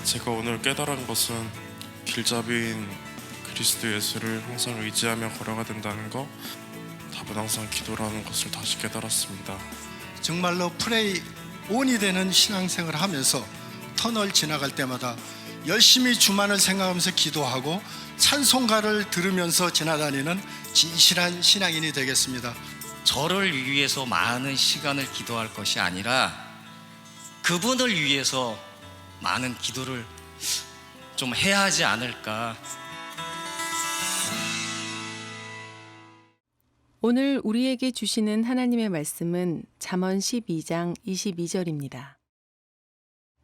제가 오늘 깨달은 것은 길잡이인 그리스도 예수를 항상 의지하며 걸어가 된다는 것, 답은 항상 기도라는 것을 다시 깨달았습니다. 정말로 프레이 온이 되는 신앙생활을 하면서 터널 지나갈 때마다 열심히 주만을 생각하면서 기도하고 찬송가를 들으면서 지나다니는 진실한 신앙인이 되겠습니다. 저를 위해서 많은 시간을 기도할 것이 아니라 그분을 위해서 많은 기도를 좀 해야 하지 않을까. 오늘 우리에게 주시는 하나님의 말씀은 잠언 12장 22절입니다.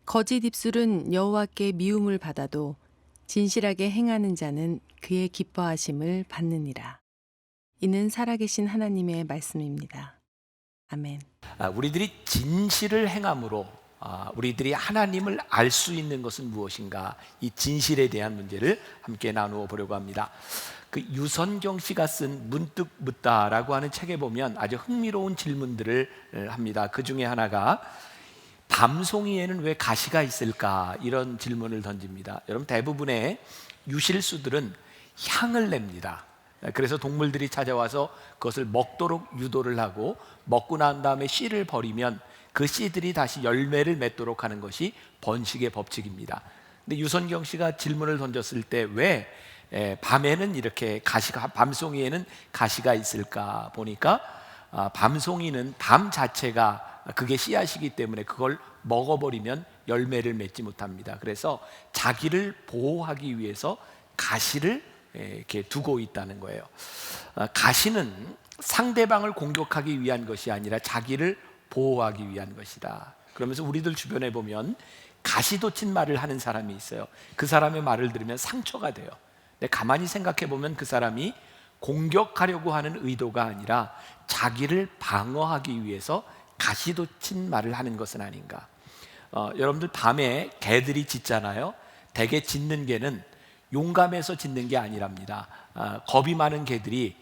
거짓 입술은 여호와께 미움을 받아도 진실하게 행하는 자는 그의 기뻐하심을 받느니라. 이는 살아계신 하나님의 말씀입니다. 아멘. 우리들이 진실을 행함으로 우리들이 하나님을 알 수 있는 것은 무엇인가, 이 진실에 대한 문제를 함께 나누어 보려고 합니다. 그 유선경 씨가 쓴 문득 묻다라고 하는 책에 보면 아주 흥미로운 질문들을 합니다. 그 중에 하나가 밤송이에는 왜 가시가 있을까, 이런 질문을 던집니다. 여러분, 대부분의 유실수들은 향을 냅니다. 그래서 동물들이 찾아와서 그것을 먹도록 유도를 하고, 먹고 난 다음에 씨를 버리면 그 씨들이 다시 열매를 맺도록 하는 것이 번식의 법칙입니다. 근데 유선경 씨가 질문을 던졌을 때 왜 밤에는 이렇게 밤송이에는 가시가 있을까 보니까, 밤송이는 밤 자체가 그게 씨앗이기 때문에 그걸 먹어버리면 열매를 맺지 못합니다. 그래서 자기를 보호하기 위해서 가시를 이렇게 두고 있다는 거예요. 가시는 상대방을 공격하기 위한 것이 아니라 자기를 보호하기 위한 것이다. 그러면서 우리들 주변에 보면 가시돋친 말을 하는 사람이 있어요. 그 사람의 말을 들으면 상처가 돼요. 근데 가만히 생각해 보면 그 사람이 공격하려고 하는 의도가 아니라 자기를 방어하기 위해서 가시돋친 말을 하는 것은 아닌가. 여러분들 밤에 개들이 짖잖아요. 대개 짖는 개는 용감해서 짖는 게 아니랍니다. 겁이 많은 개들이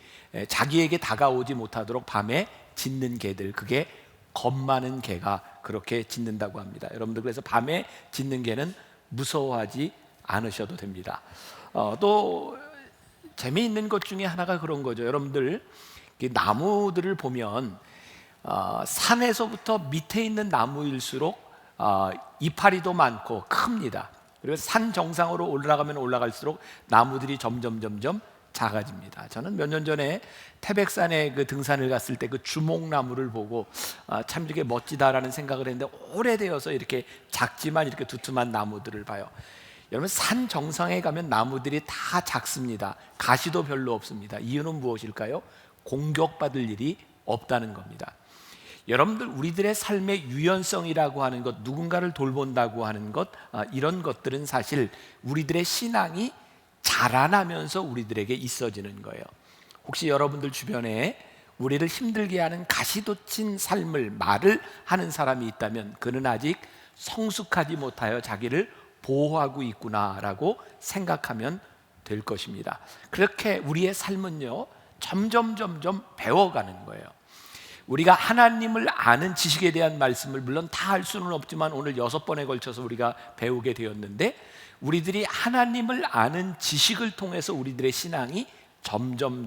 자기에게 다가오지 못하도록 밤에 짖는 개들, 그게 겁 많은 개가 그렇게 짖는다고 합니다. 여러분들, 그래서 밤에 짖는 개는 무서워하지 않으셔도 됩니다. 또 재미있는 것 중에 하나가 그런 거죠. 여러분들, 나무들을 보면 산에서부터 밑에 있는 나무일수록 이파리도 많고 큽니다. 그리고 산 정상으로 올라가면 올라갈수록 나무들이 점점 작아집니다. 저는 몇 년 전에 태백산에 그 등산을 갔을 때 그 주목나무를 보고 참 이렇게 멋지다라는 생각을 했는데, 오래되어서 이렇게 작지만 이렇게 두툼한 나무들을 봐요. 여러분, 산 정상에 가면 나무들이 다 작습니다. 가시도 별로 없습니다. 이유는 무엇일까요? 공격받을 일이 없다는 겁니다. 여러분들, 우리들의 삶의 유연성이라고 하는 것, 누군가를 돌본다고 하는 것, 이런 것들은 사실 우리들의 신앙이 자라나면서 우리들에게 있어지는 거예요. 혹시 여러분들 주변에 우리를 힘들게 하는 가시돋친 말을 하는 사람이 있다면 그는 아직 성숙하지 못하여 자기를 보호하고 있구나라고 생각하면 될 것입니다. 그렇게 우리의 삶은요, 점점 배워가는 거예요. 우리가 하나님을 아는 지식에 대한 말씀을 물론 다 할 수는 없지만 오늘 6번에 걸쳐서 우리가 배우게 되었는데, 우리들이 하나님을 아는 지식을 통해서 우리들의 신앙이 점점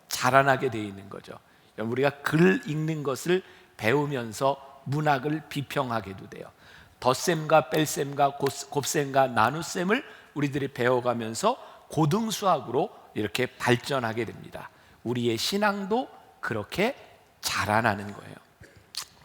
자라나게 되어 있는 거죠. 우리가 글 읽는 것을 배우면서 문학을 비평하게도 돼요. 덧셈과 뺄셈과 곱셈과 나눗셈을 우리들이 배워가면서 고등수학으로 이렇게 발전하게 됩니다. 우리의 신앙도 그렇게 자라나는 거예요.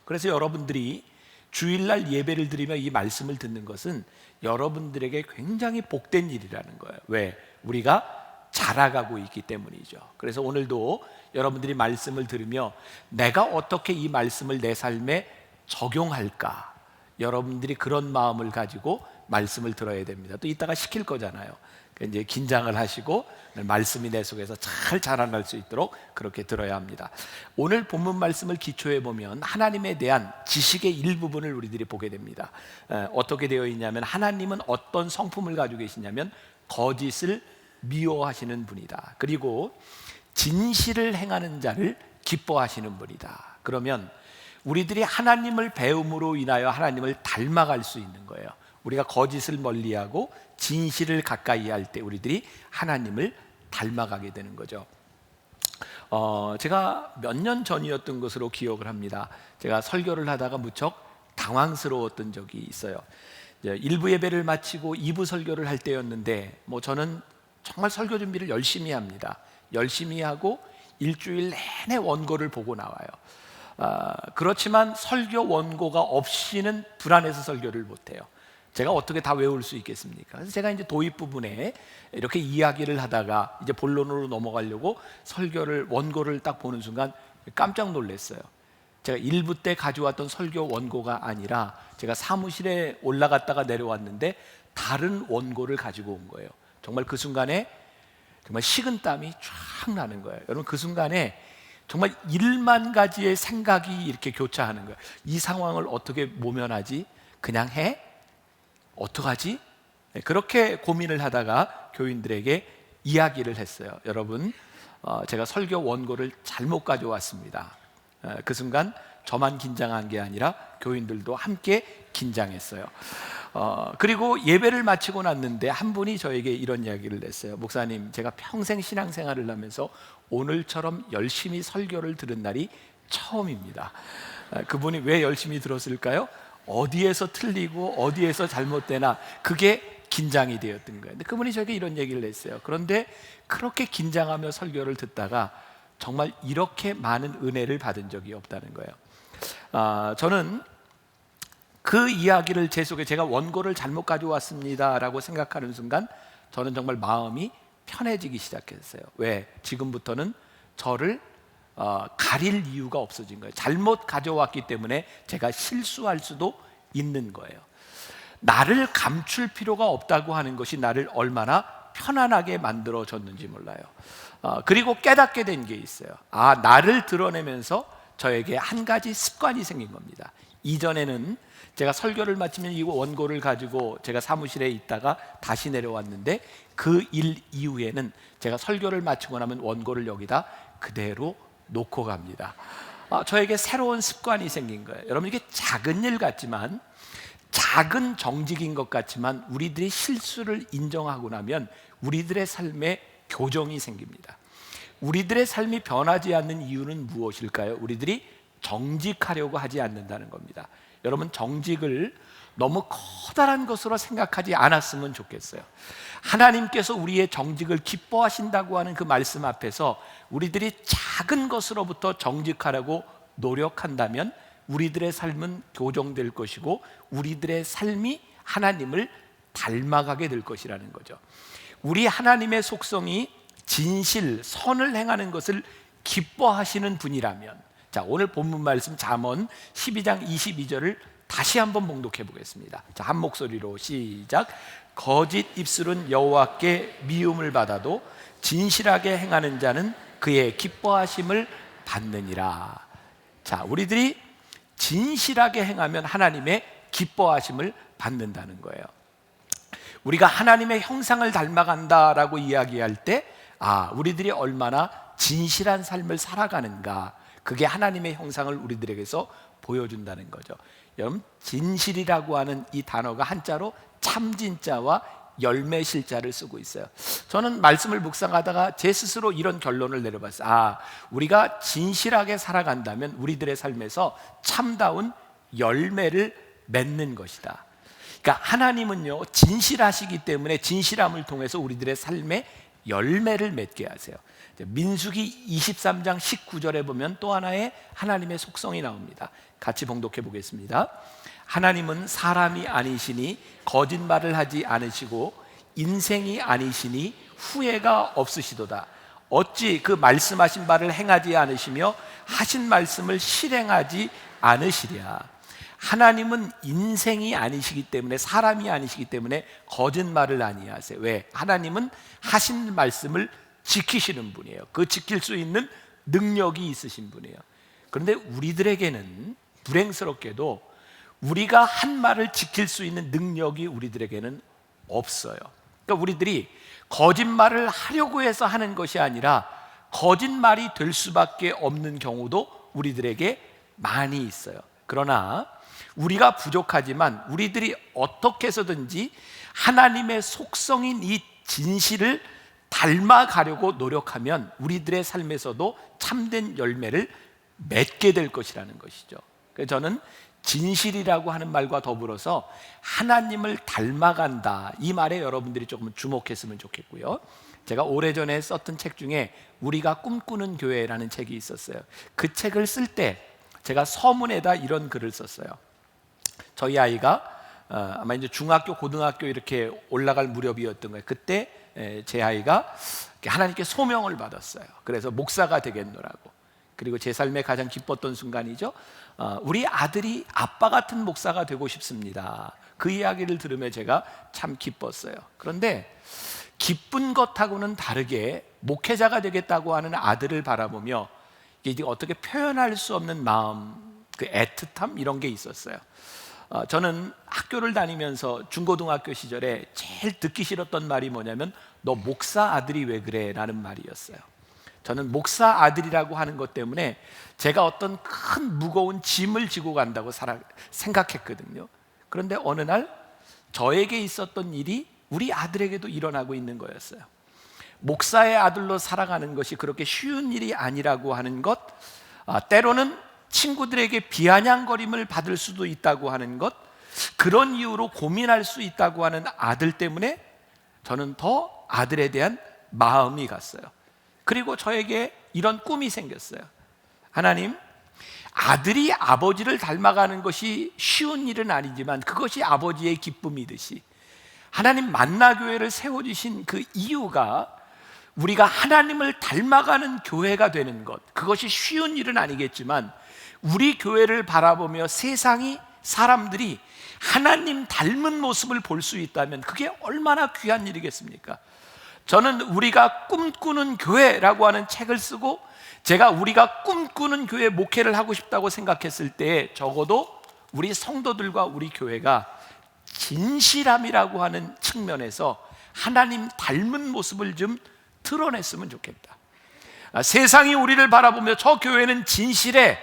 그래서 여러분들이 주일날 예배를 드리며 이 말씀을 듣는 것은 여러분들에게 굉장히 복된 일이라는 거예요. 왜? 우리가 자라가고 있기 때문이죠. 그래서 오늘도 여러분들이 말씀을 들으며 내가 어떻게 이 말씀을 내 삶에 적용할까, 여러분들이 그런 마음을 가지고 말씀을 들어야 됩니다. 또 이따가 시킬 거잖아요. 이제 긴장을 하시고 말씀이 내 속에서 잘 자라날 수 있도록 그렇게 들어야 합니다. 오늘 본문 말씀을 기초해 보면 하나님에 대한 지식의 일부분을 우리들이 보게 됩니다. 어떻게 되어 있냐면, 하나님은 어떤 성품을 가지고 계시냐면 거짓을 미워하시는 분이다. 그리고 진실을 행하는 자를 기뻐하시는 분이다. 그러면 우리들이 하나님을 배움으로 인하여 하나님을 닮아갈 수 있는 거예요. 우리가 거짓을 멀리하고 진실을 가까이 할 때 우리들이 하나님을 닮아가게 되는 거죠. 제가 몇 년 전이었던 것으로 기억을 합니다. 제가 설교를 하다가 무척 당황스러웠던 적이 있어요. 1부 예배를 마치고 2부 설교를 할 때였는데 저는 정말 설교 준비를 열심히 합니다. 열심히 하고 일주일 내내 원고를 보고 나와요. 그렇지만 설교 원고가 없이는 불안해서 설교를 못해요. 제가 어떻게 다 외울 수 있겠습니까? 그래서 제가 이제 도입 부분에 이렇게 이야기를 하다가 이제 본론으로 넘어가려고 설교를 원고를 딱 보는 순간 깜짝 놀랐어요. 제가 1부 때 가져왔던 설교 원고가 아니라 제가 사무실에 올라갔다가 내려왔는데 다른 원고를 가지고 온 거예요. 정말 그 순간에 정말 식은땀이 쫙 나는 거예요. 여러분, 그 순간에 정말 1만 가지의 생각이 이렇게 교차하는 거예요. 이 상황을 어떻게 모면하지? 그냥 해? 어떡하지? 그렇게 고민을 하다가 교인들에게 이야기를 했어요. 여러분, 제가 설교 원고를 잘못 가져왔습니다. 그 순간 저만 긴장한 게 아니라 교인들도 함께 긴장했어요. 그리고 예배를 마치고 났는데 한 분이 저에게 이런 이야기를 했어요. 목사님, 제가 평생 신앙생활을 하면서 오늘처럼 열심히 설교를 들은 날이 처음입니다. 그분이 왜 열심히 들었을까요? 어디에서 틀리고 어디에서 잘못되나 그게 긴장이 되었던 거예요. 근데 그분이 저에게 이런 얘기를 했어요. 그런데 그렇게 긴장하며 설교를 듣다가 정말 이렇게 많은 은혜를 받은 적이 없다는 거예요. 저는 그 이야기를 제 속에 제가 원고를 잘못 가져왔습니다라고 생각하는 순간 저는 정말 마음이 편해지기 시작했어요. 왜? 지금부터는 저를 가릴 이유가 없어진 거예요. 잘못 가져왔기 때문에 제가 실수할 수도 있는 거예요. 나를 감출 필요가 없다고 하는 것이 나를 얼마나 편안하게 만들어줬는지 몰라요. 그리고 깨닫게 된 게 있어요. 나를 드러내면서 저에게 한 가지 습관이 생긴 겁니다. 이전에는 제가 설교를 마치면 이 원고를 가지고 제가 사무실에 있다가 다시 내려왔는데 그 일 이후에는 제가 설교를 마치고 나면 원고를 여기다 그대로 놓고 갑니다. 저에게 새로운 습관이 생긴 거예요. 여러분, 이게 작은 일 같지만, 작은 정직인 것 같지만 우리들이 실수를 인정하고 나면 우리들의 삶에 교정이 생깁니다. 우리들의 삶이 변하지 않는 이유는 무엇일까요? 우리들이 정직하려고 하지 않는다는 겁니다. 여러분, 정직을 너무 커다란 것으로 생각하지 않았으면 좋겠어요. 하나님께서 우리의 정직을 기뻐하신다고 하는 그 말씀 앞에서 우리들이 작은 것으로부터 정직하려고 노력한다면 우리들의 삶은 교정될 것이고 우리들의 삶이 하나님을 닮아가게 될 것이라는 거죠. 우리 하나님의 속성이 진실, 선을 행하는 것을 기뻐하시는 분이라면, 자, 오늘 본문 말씀 잠언 12장 22절을 다시 한번 봉독해 보겠습니다. 자, 한 목소리로 시작. 거짓 입술은 여호와께 미움을 받아도 진실하게 행하는 자는 그의 기뻐하심을 받느니라. 자, 우리들이 진실하게 행하면 하나님의 기뻐하심을 받는다는 거예요. 우리가 하나님의 형상을 닮아간다라고 이야기할 때 우리들이 얼마나 진실한 삶을 살아가는가, 그게 하나님의 형상을 우리들에게서 보여준다는 거죠. 여러분, 진실이라고 하는 이 단어가 한자로 참진자와 열매실자를 쓰고 있어요. 저는 말씀을 묵상하다가 제 스스로 이런 결론을 내려봤어요. 우리가 진실하게 살아간다면 우리들의 삶에서 참다운 열매를 맺는 것이다. 그러니까 하나님은요, 진실하시기 때문에 진실함을 통해서 우리들의 삶에 열매를 맺게 하세요. 민수기 23장 19절에 보면 또 하나의 하나님의 속성이 나옵니다. 같이 봉독해 보겠습니다. 하나님은 사람이 아니시니 거짓말을 하지 않으시고 인생이 아니시니 후회가 없으시도다. 어찌 그 말씀하신 바를 행하지 않으시며 하신 말씀을 실행하지 않으시랴. 하나님은 인생이 아니시기 때문에, 사람이 아니시기 때문에 거짓말을 아니하세요. 왜? 하나님은 하신 말씀을 지키시는 분이에요. 그 지킬 수 있는 능력이 있으신 분이에요. 그런데 우리들에게는 불행스럽게도 우리가 한 말을 지킬 수 있는 능력이 우리들에게는 없어요. 그러니까 우리들이 거짓말을 하려고 해서 하는 것이 아니라 거짓말이 될 수밖에 없는 경우도 우리들에게 많이 있어요. 그러나 우리가 부족하지만 우리들이 어떻게 해서든지 하나님의 속성인 이 진실을 닮아가려고 노력하면 우리들의 삶에서도 참된 열매를 맺게 될 것이라는 것이죠. 그래서 저는 진실이라고 하는 말과 더불어서 하나님을 닮아간다, 이 말에 여러분들이 조금 주목했으면 좋겠고요. 제가 오래전에 썼던 책 중에 우리가 꿈꾸는 교회라는 책이 있었어요. 그 책을 쓸 때 제가 서문에다 이런 글을 썼어요. 저희 아이가 아마 이제 중학교, 고등학교 이렇게 올라갈 무렵이었던 거예요. 그때 제 아이가 하나님께 소명을 받았어요. 그래서 목사가 되겠노라고. 그리고 제 삶에 가장 기뻤던 순간이죠. 우리 아들이 아빠 같은 목사가 되고 싶습니다. 그 이야기를 들으며 제가 참 기뻤어요. 그런데 기쁜 것하고는 다르게 목회자가 되겠다고 하는 아들을 바라보며 이게 어떻게 표현할 수 없는 마음, 그 애틋함 이런 게 있었어요. 저는 학교를 다니면서 중고등학교 시절에 제일 듣기 싫었던 말이 뭐냐면 너 목사 아들이 왜 그래? 라는 말이었어요. 저는 목사 아들이라고 하는 것 때문에 제가 어떤 큰 무거운 짐을 지고 간다고 생각했거든요. 그런데 어느 날 저에게 있었던 일이 우리 아들에게도 일어나고 있는 거였어요. 목사의 아들로 살아가는 것이 그렇게 쉬운 일이 아니라고 하는 것, 때로는 친구들에게 비아냥거림을 받을 수도 있다고 하는 것, 그런 이유로 고민할 수 있다고 하는 아들 때문에 저는 더 아들에 대한 마음이 갔어요. 그리고 저에게 이런 꿈이 생겼어요. 하나님, 아들이 아버지를 닮아가는 것이 쉬운 일은 아니지만 그것이 아버지의 기쁨이듯이 하나님 만나교회를 세워주신 그 이유가 우리가 하나님을 닮아가는 교회가 되는 것, 그것이 쉬운 일은 아니겠지만 우리 교회를 바라보며 세상이, 사람들이 하나님 닮은 모습을 볼 수 있다면 그게 얼마나 귀한 일이겠습니까? 저는 우리가 꿈꾸는 교회라고 하는 책을 쓰고 제가 우리가 꿈꾸는 교회 목회를 하고 싶다고 생각했을 때 적어도 우리 성도들과 우리 교회가 진실함이라고 하는 측면에서 하나님 닮은 모습을 좀 드러냈으면 좋겠다. 세상이 우리를 바라보며 저 교회는 진실해,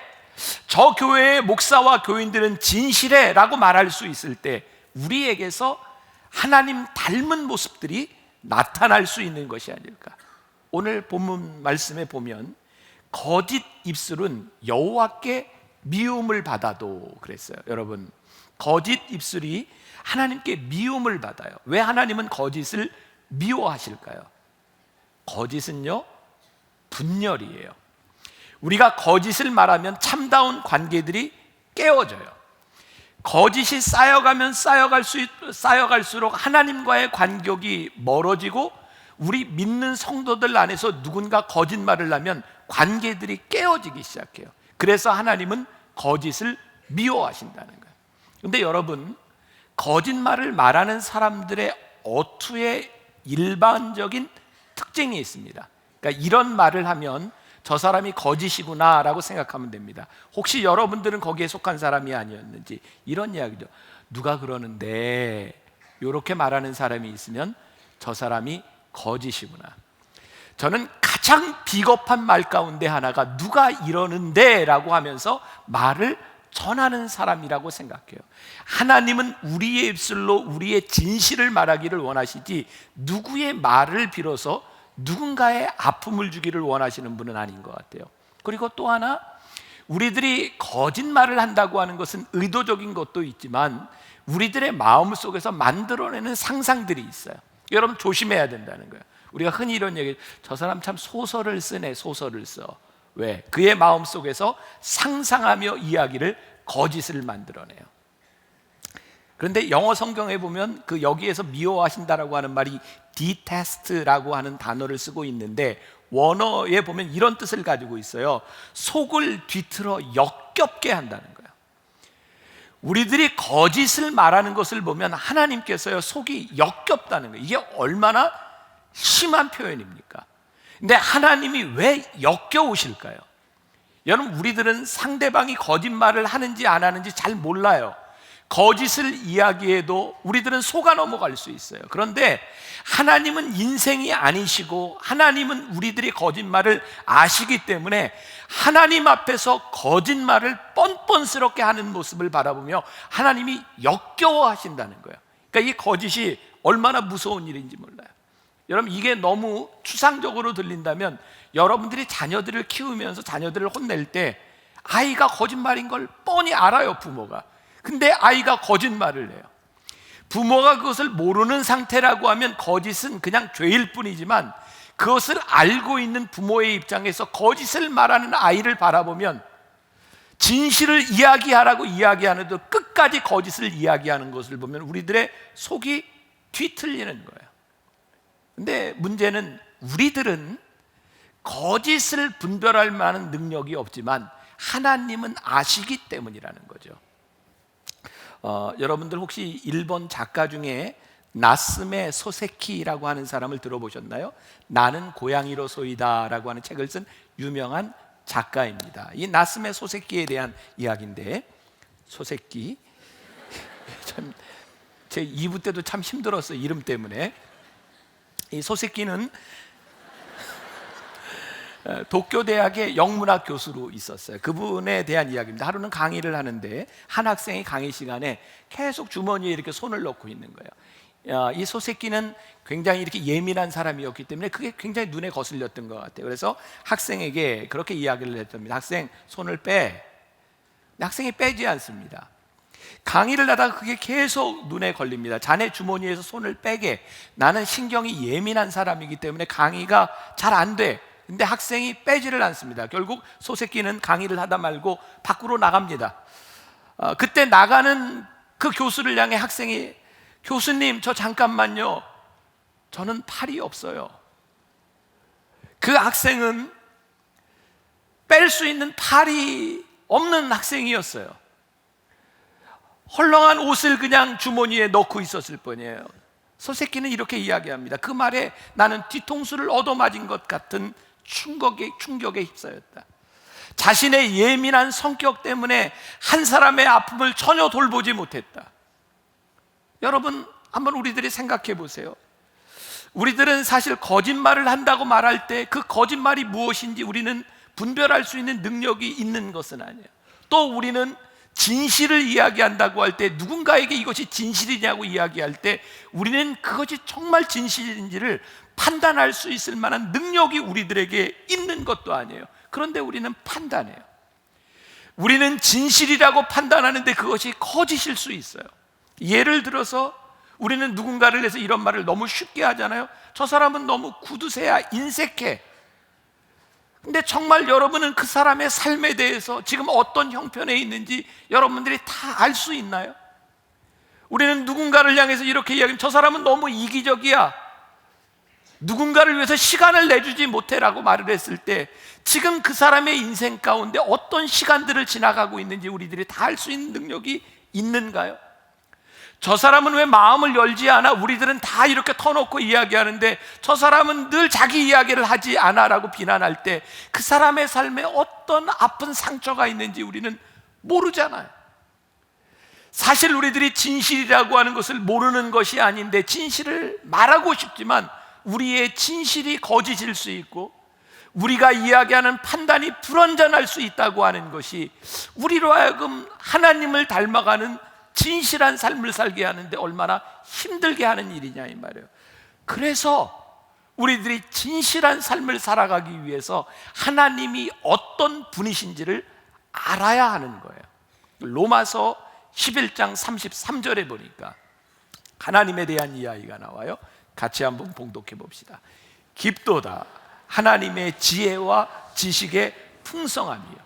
저 교회의 목사와 교인들은 진실해 라고 말할 수 있을 때 우리에게서 하나님 닮은 모습들이 나타날 수 있는 것이 아닐까. 오늘 본문 말씀에 보면 거짓 입술은 여호와께 미움을 받아도 그랬어요. 여러분, 거짓 입술이 하나님께 미움을 받아요. 왜 하나님은 거짓을 미워하실까요? 거짓은요, 분열이에요. 우리가 거짓을 말하면 참다운 관계들이 깨어져요. 거짓이 쌓여갈수록 하나님과의 간격이 멀어지고 우리 믿는 성도들 안에서 누군가 거짓말을 하면 관계들이 깨어지기 시작해요. 그래서 하나님은 거짓을 미워하신다는 거예요. 그런데 여러분, 거짓말을 말하는 사람들의 어투의 일반적인 특징이 있습니다. 그러니까 이런 말을 하면 저 사람이 거짓이구나 라고 생각하면 됩니다. 혹시 여러분들은 거기에 속한 사람이 아니었는지, 이런 이야기죠. 누가 그러는데 이렇게 말하는 사람이 있으면 저 사람이 거짓이구나. 저는 가장 비겁한 말 가운데 하나가 누가 이러는데 라고 하면서 말을 전하는 사람이라고 생각해요. 하나님은 우리의 입술로 우리의 진실을 말하기를 원하시지 누구의 말을 빌어서 누군가의 아픔을 주기를 원하시는 분은 아닌 것 같아요. 그리고 또 하나, 우리들이 거짓말을 한다고 하는 것은 의도적인 것도 있지만 우리들의 마음 속에서 만들어내는 상상들이 있어요. 여러분, 조심해야 된다는 거예요. 우리가 흔히 이런 얘기, 저 사람 참 소설을 쓰네, 소설을 써. 왜? 그의 마음 속에서 상상하며 이야기를, 거짓을 만들어내요. 그런데 영어 성경에 보면 그 여기에서 미워하신다라고 하는 말이 detest라고 하는 단어를 쓰고 있는데 원어에 보면 이런 뜻을 가지고 있어요. 속을 뒤틀어 역겹게 한다는 거예요. 우리들이 거짓을 말하는 것을 보면 하나님께서요, 속이 역겹다는 거예요. 이게 얼마나 심한 표현입니까? 근데 하나님이 왜 역겨우실까요? 여러분, 우리들은 상대방이 거짓말을 하는지 안 하는지 잘 몰라요. 거짓을 이야기해도 우리들은 속아 넘어갈 수 있어요. 그런데 하나님은 인생이 아니시고 하나님은 우리들이 거짓말을 아시기 때문에 하나님 앞에서 거짓말을 뻔뻔스럽게 하는 모습을 바라보며 하나님이 역겨워하신다는 거예요. 그러니까 이 거짓이 얼마나 무서운 일인지 몰라요. 여러분, 이게 너무 추상적으로 들린다면 여러분들이 자녀들을 키우면서 자녀들을 혼낼 때 아이가 거짓말인 걸 뻔히 알아요, 부모가. 근데 아이가 거짓말을 해요. 부모가 그것을 모르는 상태라고 하면 거짓은 그냥 죄일 뿐이지만, 그것을 알고 있는 부모의 입장에서 거짓을 말하는 아이를 바라보면 진실을 이야기하라고 이야기하는데도 끝까지 거짓을 이야기하는 것을 보면 우리들의 속이 뒤틀리는 거예요. 근데 문제는 우리들은 거짓을 분별할 만한 능력이 없지만 하나님은 아시기 때문이라는 거죠. 여러분들 혹시 일본 작가 중에 나스메 소세키라고 하는 사람을 들어보셨나요? 나는 고양이로소이다 라고 하는 책을 쓴 유명한 작가입니다. 이 나스메 소세키에 대한 이야기인데, 소세키 참, 제 2부 때도 참 힘들었어요, 이름 때문에. 이 소세키는 도쿄대학의 영문학 교수로 있었어요. 그분에 대한 이야기입니다. 하루는 강의를 하는데 한 학생이 강의 시간에 계속 주머니에 이렇게 손을 넣고 있는 거예요. 이 소세키는 굉장히 이렇게 예민한 사람이었기 때문에 그게 굉장히 눈에 거슬렸던 것 같아요. 그래서 학생에게 그렇게 이야기를 했답니다. 학생, 손을 빼. 근데 학생이 빼지 않습니다. 강의를 하다가 그게 계속 눈에 걸립니다. 자네 주머니에서 손을 빼게. 나는 신경이 예민한 사람이기 때문에 강의가 잘 안 돼. 근데 학생이 빼지를 않습니다. 결국 소세키는 강의를 하다 말고 밖으로 나갑니다. 그때 나가는 그 교수를 향해 학생이, 교수님, 저 잠깐만요. 저는 팔이 없어요. 그 학생은 뺄 수 있는 팔이 없는 학생이었어요. 헐렁한 옷을 그냥 주머니에 넣고 있었을 뿐이에요. 소세키는 이렇게 이야기합니다. 그 말에 나는 뒤통수를 얻어맞은 것 같은 충격에 휩싸였다. 자신의 예민한 성격 때문에 한 사람의 아픔을 전혀 돌보지 못했다. 여러분, 한번 우리들이 생각해 보세요. 우리들은 사실 거짓말을 한다고 말할 때 그 거짓말이 무엇인지 우리는 분별할 수 있는 능력이 있는 것은 아니에요. 또 우리는 진실을 이야기한다고 할 때, 누군가에게 이것이 진실이냐고 이야기할 때 우리는 그것이 정말 진실인지를 판단할 수 있을 만한 능력이 우리들에게 있는 것도 아니에요. 그런데 우리는 판단해요. 우리는 진실이라고 판단하는데 그것이 거짓일 수 있어요. 예를 들어서 우리는 누군가를 해서 이런 말을 너무 쉽게 하잖아요. 저 사람은 너무 구두쇠야, 인색해. 근데 정말 여러분은 그 사람의 삶에 대해서 지금 어떤 형편에 있는지 여러분들이 다 알 수 있나요? 우리는 누군가를 향해서 이렇게 이야기하면 저 사람은 너무 이기적이야, 누군가를 위해서 시간을 내주지 못해라고 말을 했을 때 지금 그 사람의 인생 가운데 어떤 시간들을 지나가고 있는지 우리들이 다 알 수 있는 능력이 있는가요? 저 사람은 왜 마음을 열지 않아? 우리들은 다 이렇게 터놓고 이야기하는데 저 사람은 늘 자기 이야기를 하지 않아 라고 비난할 때 그 사람의 삶에 어떤 아픈 상처가 있는지 우리는 모르잖아요. 사실 우리들이 진실이라고 하는 것을 모르는 것이 아닌데, 진실을 말하고 싶지만 우리의 진실이 거짓일 수 있고 우리가 이야기하는 판단이 불완전할 수 있다고 하는 것이 우리로 하여금 하나님을 닮아가는 진실한 삶을 살게 하는데 얼마나 힘들게 하는 일이냐 이 말이에요. 그래서 우리들이 진실한 삶을 살아가기 위해서 하나님이 어떤 분이신지를 알아야 하는 거예요. 로마서 11장 33절에 보니까 하나님에 대한 이야기가 나와요. 같이 한번 봉독해 봅시다. 깊도다 하나님의 지혜와 지식의 풍성함이요,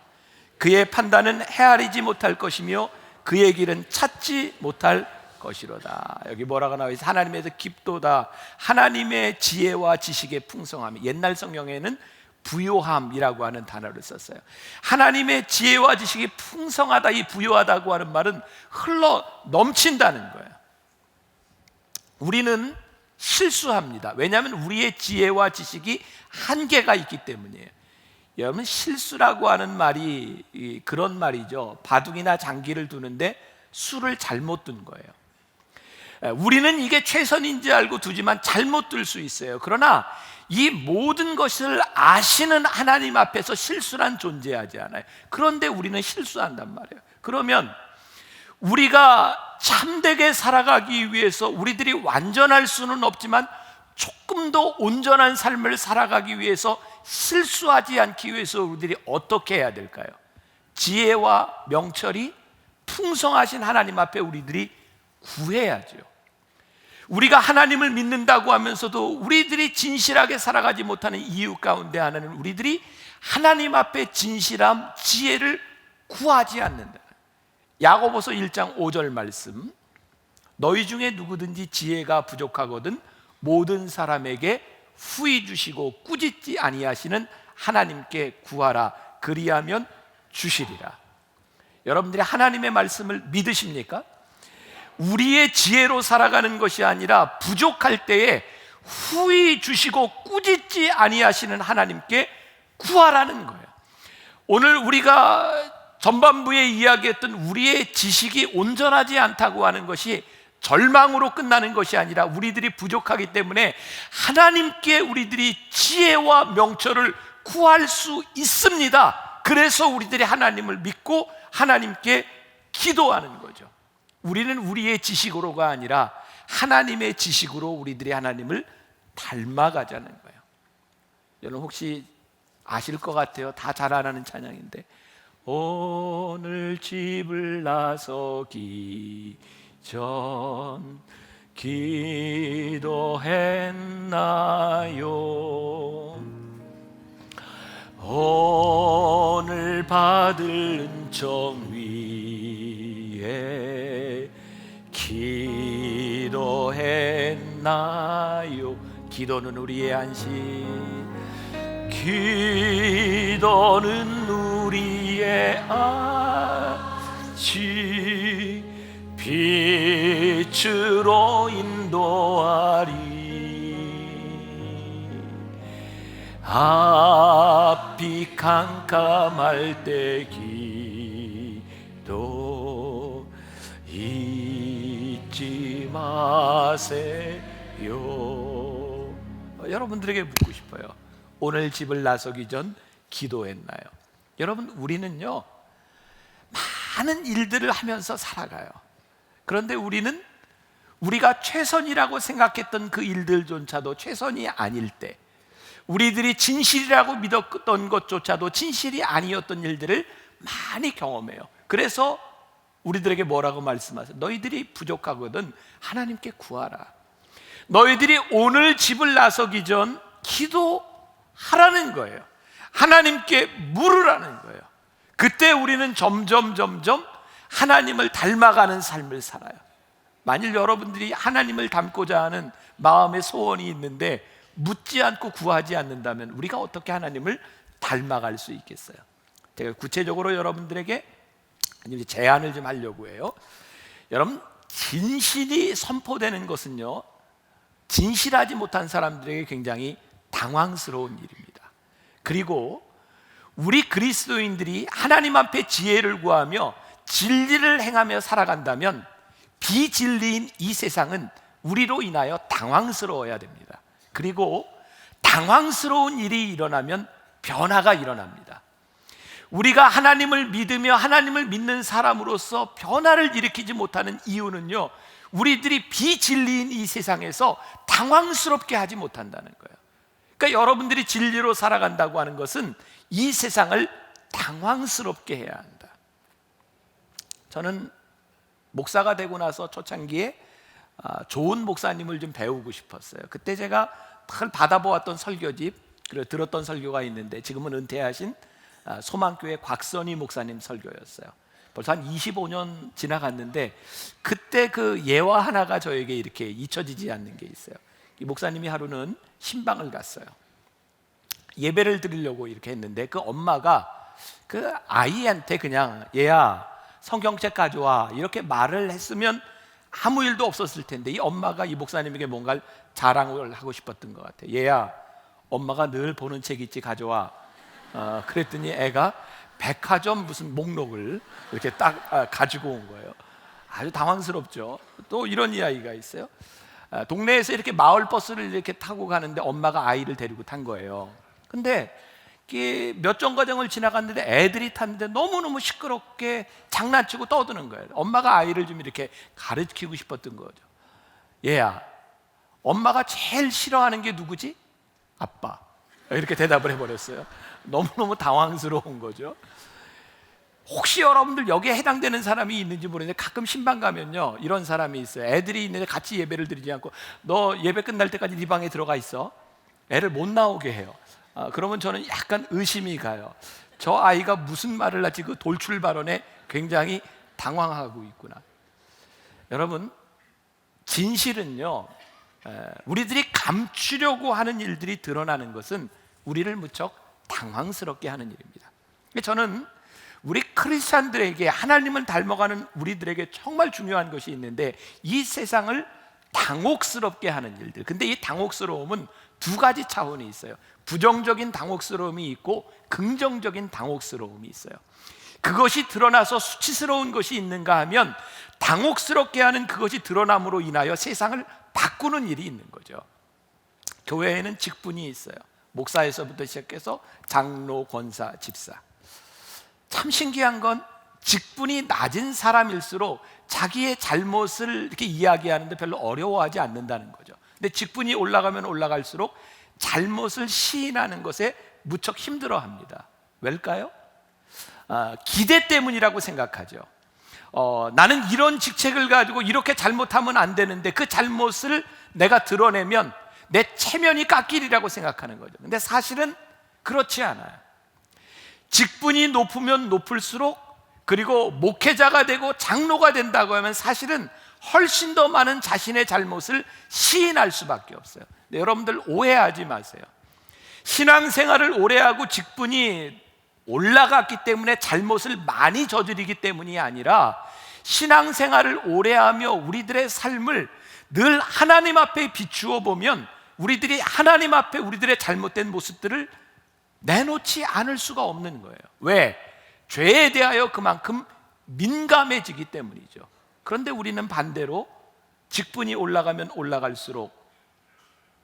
그의 판단은 헤아리지 못할 것이며 그의 길은 찾지 못할 것이로다. 여기 뭐라고 나와 있어요? 하나님에서 깊도다, 하나님의 지혜와 지식의 풍성함. 옛날 성경에는 부요함이라고 하는 단어를 썼어요. 하나님의 지혜와 지식이 풍성하다, 이 부요하다고 하는 말은 흘러 넘친다는 거예요. 우리는 실수합니다. 왜냐하면 우리의 지혜와 지식이 한계가 있기 때문이에요. 여러분, 실수라고 하는 말이 그런 말이죠. 바둑이나 장기를 두는데 수를 잘못 둔 거예요. 우리는 이게 최선인지 알고 두지만 잘못 둘 수 있어요. 그러나 이 모든 것을 아시는 하나님 앞에서 실수란 존재하지 않아요. 그런데 우리는 실수한단 말이에요. 그러면 우리가 참되게 살아가기 위해서 우리들이 완전할 수는 없지만 조금 더 온전한 삶을 살아가기 위해서 실수하지 않기 위해서 우리들이 어떻게 해야 될까요? 지혜와 명철이 풍성하신 하나님 앞에 우리들이 구해야죠. 우리가 하나님을 믿는다고 하면서도 우리들이 진실하게 살아가지 못하는 이유 가운데 하나는 우리들이 하나님 앞에 진실함, 지혜를 구하지 않는다. 야고보서 1장 5절 말씀, 너희 중에 누구든지 지혜가 부족하거든 모든 사람에게 후히 주시고 꾸짖지 아니하시는 하나님께 구하라. 그리하면 주시리라. 여러분들이 하나님의 말씀을 믿으십니까? 우리의 지혜로 살아가는 것이 아니라 부족할 때에 후히 주시고 꾸짖지 아니하시는 하나님께 구하라는 거예요. 오늘 우리가 전반부에 이야기했던 우리의 지식이 온전하지 않다고 하는 것이 절망으로 끝나는 것이 아니라 우리들이 부족하기 때문에 하나님께 우리들이 지혜와 명철을 구할 수 있습니다. 그래서 우리들이 하나님을 믿고 하나님께 기도하는 거죠. 우리는 우리의 지식으로가 아니라 하나님의 지식으로 우리들이 하나님을 닮아가자는 거예요. 여러분 혹시 아실 것 같아요. 다 잘 아는 찬양인데, 오늘 집을 나서기 전 기도했나요? 오늘 받을 은총 위에 기도했나요? 기도는 우리의 안식, 기도는 우리의 안식, 빛으로 인도하리. 앞이 캄캄할 때 기도 잊지 마세요. 여러분들에게 묻고 싶어요. 오늘 집을 나서기 전 기도했나요? 여러분, 우리는요 많은 일들을 하면서 살아가요. 그런데 우리는 우리가 최선이라고 생각했던 그 일들조차도 최선이 아닐 때, 우리들이 진실이라고 믿었던 것조차도 진실이 아니었던 일들을 많이 경험해요. 그래서 우리들에게 뭐라고 말씀하세요? 너희들이 부족하거든 하나님께 구하라. 너희들이 오늘 집을 나서기 전 기도하라는 거예요. 하나님께 물으라는 거예요. 그때 우리는 점점 하나님을 닮아가는 삶을 살아요. 만일 여러분들이 하나님을 닮고자 하는 마음의 소원이 있는데 묻지 않고 구하지 않는다면 우리가 어떻게 하나님을 닮아갈 수 있겠어요? 제가 구체적으로 여러분들에게 제안을 좀 하려고 해요. 여러분, 진실이 선포되는 것은요 진실하지 못한 사람들에게 굉장히 당황스러운 일입니다. 그리고 우리 그리스도인들이 하나님 앞에 지혜를 구하며 진리를 행하며 살아간다면 비진리인 이 세상은 우리로 인하여 당황스러워야 됩니다. 그리고 당황스러운 일이 일어나면 변화가 일어납니다. 우리가 하나님을 믿으며 하나님을 믿는 사람으로서 변화를 일으키지 못하는 이유는요 우리들이 비진리인 이 세상에서 당황스럽게 하지 못한다는 거예요. 그러니까 여러분들이 진리로 살아간다고 하는 것은 이 세상을 당황스럽게 해야 한다. 저는 목사가 되고 나서 초창기에 좋은 목사님을 좀 배우고 싶었어요. 그때 제가 늘 받아보았던 설교집, 그리고 들었던 설교가 있는데 지금은 은퇴하신 소망교회 곽선희 목사님 설교였어요. 벌써 한 25년 지나갔는데 그때 그 예화 하나가 저에게 이렇게 잊혀지지 않는 게 있어요. 이 목사님이 하루는 신방을 갔어요. 예배를 드리려고 이렇게 했는데 그 엄마가 그 아이한테 그냥 얘야 성경책 가져와 이렇게 말을 했으면 아무 일도 없었을 텐데 이 엄마가 이 목사님에게 뭔가를 자랑을 하고 싶었던 것 같아요. 얘야 엄마가 늘 보는 책 있지 가져와. 그랬더니 애가 백화점 무슨 목록을 이렇게 딱 가지고 온 거예요. 아주 당황스럽죠. 또 이런 이야기가 있어요. 동네에서 이렇게 마을 버스를 이렇게 타고 가는데 엄마가 아이를 데리고 탄 거예요. 근데 몇 정거장을 지나갔는데 애들이 탔는데 너무너무 시끄럽게 장난치고 떠드는 거예요. 엄마가 아이를 좀 이렇게 가르치고 싶었던 거죠. 얘야, 엄마가 제일 싫어하는 게 누구지? 아빠. 이렇게 대답을 해버렸어요. 너무너무 당황스러운 거죠. 혹시 여러분들 여기에 해당되는 사람이 있는지 모르는데 가끔 신방 가면요 이런 사람이 있어요. 애들이 있는데 같이 예배를 드리지 않고 너 예배 끝날 때까지 네 방에 들어가 있어. 애를 못 나오게 해요. 그러면 저는 약간 의심이 가요. 저 아이가 무슨 말을 하지 그 돌출 발언에 굉장히 당황하고 있구나. 여러분, 진실은요 우리들이 감추려고 하는 일들이 드러나는 것은 우리를 무척 당황스럽게 하는 일입니다. 저는 우리 크리스찬들에게 하나님을 닮아가는 우리들에게 정말 중요한 것이 있는데 이 세상을 당혹스럽게 하는 일들. 근데 이 당혹스러움은 두 가지 차원이 있어요. 부정적인 당혹스러움이 있고 긍정적인 당혹스러움이 있어요. 그것이 드러나서 수치스러운 것이 있는가 하면 당혹스럽게 하는 그것이 드러남으로 인하여 세상을 바꾸는 일이 있는 거죠. 교회에는 직분이 있어요. 목사에서부터 시작해서 장로, 권사, 집사. 참 신기한 건 직분이 낮은 사람일수록 자기의 잘못을 이렇게 이야기하는데 별로 어려워하지 않는다는 거죠. 근데 직분이 올라가면 올라갈수록 잘못을 시인하는 것에 무척 힘들어합니다. 왜일까요? 기대 때문이라고 생각하죠. 나는 이런 직책을 가지고 이렇게 잘못하면 안 되는데 그 잘못을 내가 드러내면 내 체면이 깎이리라고 생각하는 거죠. 근데 사실은 그렇지 않아요. 직분이 높으면 높을수록 그리고 목회자가 되고 장로가 된다고 하면 사실은 훨씬 더 많은 자신의 잘못을 시인할 수밖에 없어요. 근데 여러분들 오해하지 마세요. 신앙생활을 오래 하고 직분이 올라갔기 때문에 잘못을 많이 저지르기 때문이 아니라 신앙생활을 오래 하며 우리들의 삶을 늘 하나님 앞에 비추어 보면 우리들이 하나님 앞에 우리들의 잘못된 모습들을 내놓지 않을 수가 없는 거예요. 왜? 죄에 대하여 그만큼 민감해지기 때문이죠. 그런데 우리는 반대로 직분이 올라가면 올라갈수록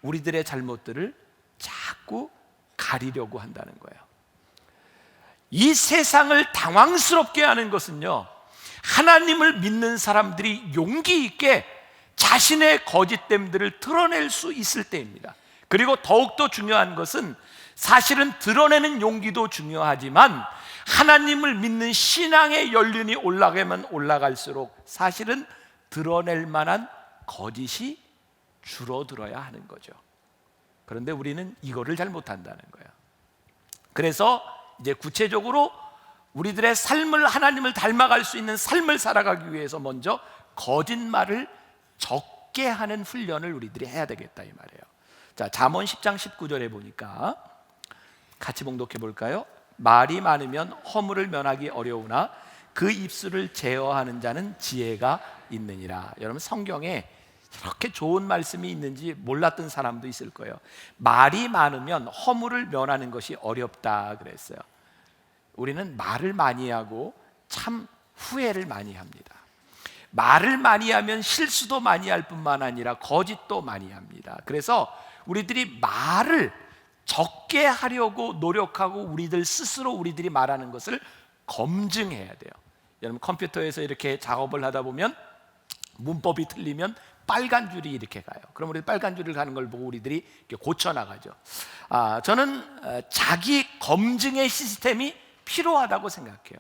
우리들의 잘못들을 자꾸 가리려고 한다는 거예요. 이 세상을 당황스럽게 하는 것은요 하나님을 믿는 사람들이 용기 있게 자신의 거짓됨들을 드러낼 수 있을 때입니다. 그리고 더욱더 중요한 것은 사실은 드러내는 용기도 중요하지만 하나님을 믿는 신앙의 연륜이 올라가면 올라갈수록 사실은 드러낼 만한 거짓이 줄어들어야 하는 거죠. 그런데 우리는 이거를 잘 못한다는 거예요. 그래서 이제 구체적으로 우리들의 삶을 하나님을 닮아갈 수 있는 삶을 살아가기 위해서 먼저 거짓말을 적게 하는 훈련을 우리들이 해야 되겠다 이 말이에요. 자, 잠언 10장 19절에 보니까 같이 봉독해 볼까요? 말이 많으면 허물을 면하기 어려우나 그 입술을 제어하는 자는 지혜가 있느니라. 여러분 성경에 이렇게 좋은 말씀이 있는지 몰랐던 사람도 있을 거예요. 말이 많으면 허물을 면하는 것이 어렵다 그랬어요. 우리는 말을 많이 하고 참 후회를 많이 합니다. 말을 많이 하면 실수도 많이 할 뿐만 아니라 거짓도 많이 합니다. 그래서 우리들이 말을 적게 하려고 노력하고 우리들 스스로 우리들이 말하는 것을 검증해야 돼요. 여러분 컴퓨터에서 이렇게 작업을 하다 보면 문법이 틀리면 빨간 줄이 이렇게 가요. 그럼 우리 빨간 줄을 가는 걸 보고 우리들이 이렇게 고쳐나가죠. 저는 자기 검증의 시스템이 필요하다고 생각해요.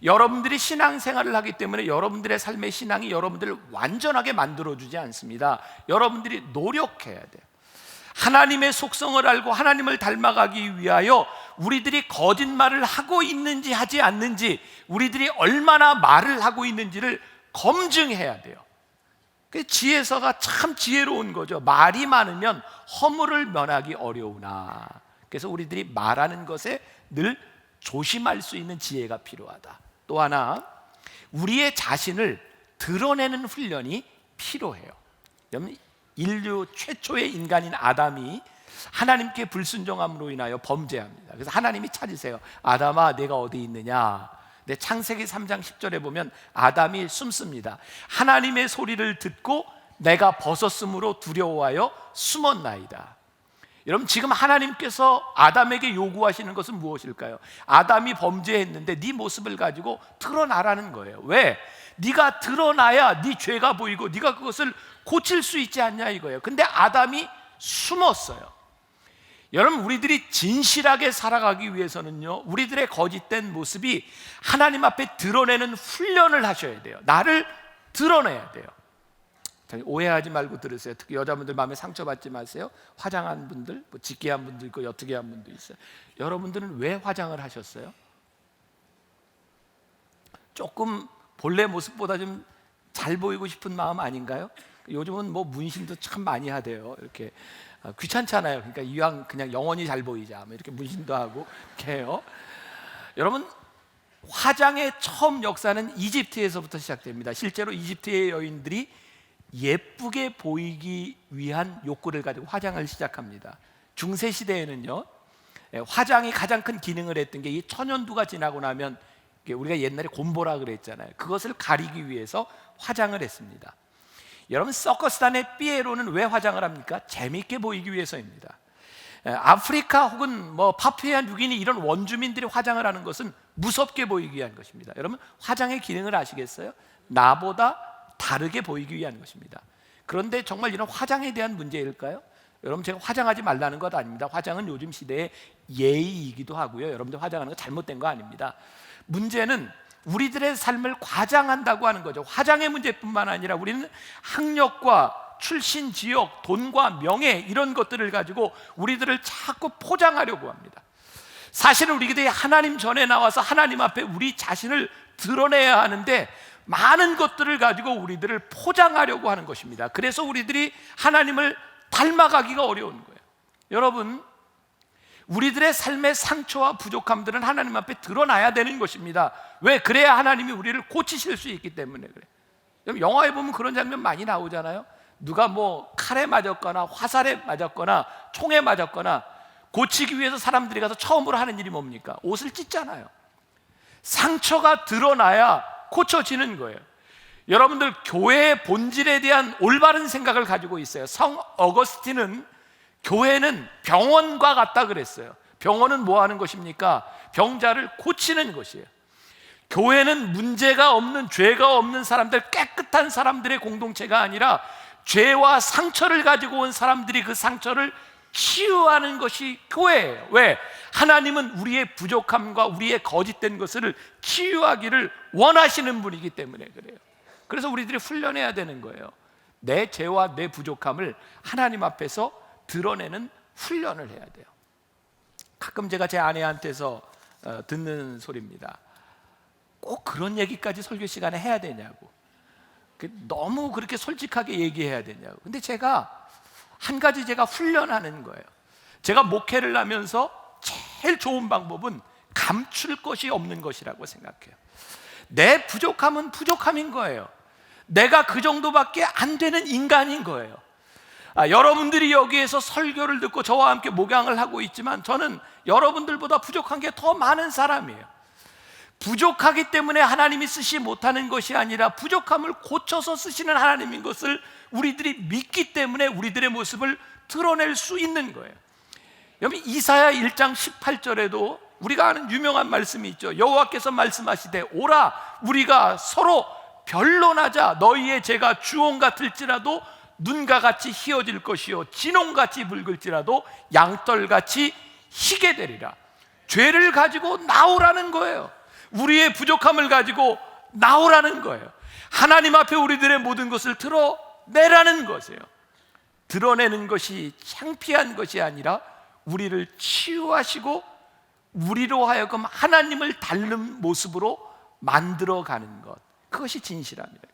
여러분들이 신앙생활을 하기 때문에 여러분들의 삶의 신앙이 여러분들을 완전하게 만들어주지 않습니다. 여러분들이 노력해야 돼요. 하나님의 속성을 알고 하나님을 닮아가기 위하여 우리들이 거짓말을 하고 있는지 하지 않는지, 우리들이 얼마나 말을 하고 있는지를 검증해야 돼요. 그 지혜서가 참 지혜로운 거죠. 말이 많으면 허물을 면하기 어려우나. 그래서 우리들이 말하는 것에 늘 조심할 수 있는 지혜가 필요하다. 또 하나, 우리의 자신을 드러내는 훈련이 필요해요. 여러분, 인류 최초의 인간인 아담이 하나님께 불순종함으로 인하여 범죄합니다. 그래서 하나님이 찾으세요. 아담아, 내가 어디 있느냐? 근데 창세기 3장 10절에 보면 아담이 숨습니다. 하나님의 소리를 듣고 내가 벗었으므로 두려워하여 숨었나이다. 여러분, 지금 하나님께서 아담에게 요구하시는 것은 무엇일까요? 아담이 범죄했는데 네 모습을 가지고 드러나라는 거예요. 왜? 네가 드러나야 네 죄가 보이고 네가 그것을 고칠 수 있지 않냐 이거예요. 근데 아담이 숨었어요. 여러분, 우리들이 진실하게 살아가기 위해서는요, 우리들의 거짓된 모습이 하나님 앞에 드러내는 훈련을 하셔야 돼요. 나를 드러내야 돼요. 오해하지 말고 들으세요. 특히 여자분들 마음에 상처받지 마세요. 화장한 분들, 뭐 직계한 분도 있고 여특게 한 분도 있어요. 여러분들은 왜 화장을 하셨어요? 조금 본래 모습보다 좀 잘 보이고 싶은 마음 아닌가요? 요즘은 뭐 문신도 참 많이 하대요. 이렇게 귀찮잖아요. 그러니까 이왕 그냥 영원히 잘 보이자, 뭐 이렇게 문신도 하고 이렇게 해요. 여러분, 화장의 처음 역사는 이집트에서부터 시작됩니다. 실제로 이집트의 여인들이 예쁘게 보이기 위한 욕구를 가지고 화장을 시작합니다. 중세 시대에는요, 화장이 가장 큰 기능을 했던 게 이 천연두가 지나고 나면 우리가 옛날에 곰보라 그랬잖아요. 그것을 가리기 위해서 화장을 했습니다. 여러분, 서커스단의 삐에로는 왜 화장을 합니까? 재미있게 보이기 위해서입니다. 아프리카 혹은 뭐 파푸아 뉴기니 이런 원주민들이 화장을 하는 것은 무섭게 보이기 위한 것입니다. 여러분, 화장의 기능을 아시겠어요? 나보다 다르게 보이기 위한 것입니다. 그런데 정말 이런 화장에 대한 문제일까요? 여러분, 제가 화장하지 말라는 것 아닙니다. 화장은 요즘 시대의 예의이기도 하고요. 여러분들 화장하는 거 잘못된 거 아닙니다. 문제는 우리들의 삶을 과장한다고 하는 거죠. 화장의 문제뿐만 아니라 우리는 학력과 출신 지역, 돈과 명예 이런 것들을 가지고 우리들을 자꾸 포장하려고 합니다. 사실은 우리들이 하나님 전에 나와서 하나님 앞에 우리 자신을 드러내야 하는데 많은 것들을 가지고 우리들을 포장하려고 하는 것입니다. 그래서 우리들이 하나님을 닮아가기가 어려운 거예요. 여러분, 우리들의 삶의 상처와 부족함들은 하나님 앞에 드러나야 되는 것입니다. 왜? 그래야 하나님이 우리를 고치실 수 있기 때문에 그래요. 영화에 보면 그런 장면 많이 나오잖아요. 누가 뭐 칼에 맞았거나 화살에 맞았거나 총에 맞았거나 고치기 위해서 사람들이 가서 처음으로 하는 일이 뭡니까? 옷을 찢잖아요. 상처가 드러나야 고쳐지는 거예요. 여러분들, 교회의 본질에 대한 올바른 생각을 가지고 있어요. 성 어거스틴은 교회는 병원과 같다 그랬어요. 병원은 뭐 하는 것입니까? 병자를 고치는 것이에요. 교회는 문제가 없는, 죄가 없는 사람들, 깨끗한 사람들의 공동체가 아니라 죄와 상처를 가지고 온 사람들이 그 상처를 치유하는 것이 교회예요. 왜? 하나님은 우리의 부족함과 우리의 거짓된 것을 치유하기를 원하시는 분이기 때문에 그래요. 그래서 우리들이 훈련해야 되는 거예요. 내 죄와 내 부족함을 하나님 앞에서 드러내는 훈련을 해야 돼요. 가끔 제가 제 아내한테서 듣는 소리입니다. 꼭 그런 얘기까지 설교 시간에 해야 되냐고. 너무 그렇게 솔직하게 얘기해야 되냐고. 근데 제가 한 가지 훈련하는 거예요. 제가 목회를 하면서 제일 좋은 방법은 감출 것이 없는 것이라고 생각해요. 내 부족함은 부족함인 거예요. 내가 그 정도밖에 안 되는 인간인 거예요. 여러분들이 여기에서 설교를 듣고 저와 함께 목양을 하고 있지만 저는 여러분들보다 부족한 게 더 많은 사람이에요. 부족하기 때문에 하나님이 쓰시 못하는 것이 아니라 부족함을 고쳐서 쓰시는 하나님인 것을 우리들이 믿기 때문에 우리들의 모습을 드러낼 수 있는 거예요. 여러분, 이사야 1장 18절에도 우리가 아는 유명한 말씀이 있죠. 여호와께서 말씀하시되 오라 우리가 서로 변론하자. 너희의 죄가 주홍 같을지라도 눈과 같이 희어질 것이요 진홍같이 붉을지라도 양털같이 희게 되리라. 죄를 가지고 나오라는 거예요. 우리의 부족함을 가지고 나오라는 거예요. 하나님 앞에 우리들의 모든 것을 드러내라는 것이에요. 드러내는 것이 창피한 것이 아니라 우리를 치유하시고 우리로 하여금 하나님을 닮는 모습으로 만들어가는 것, 그것이 진실합니다.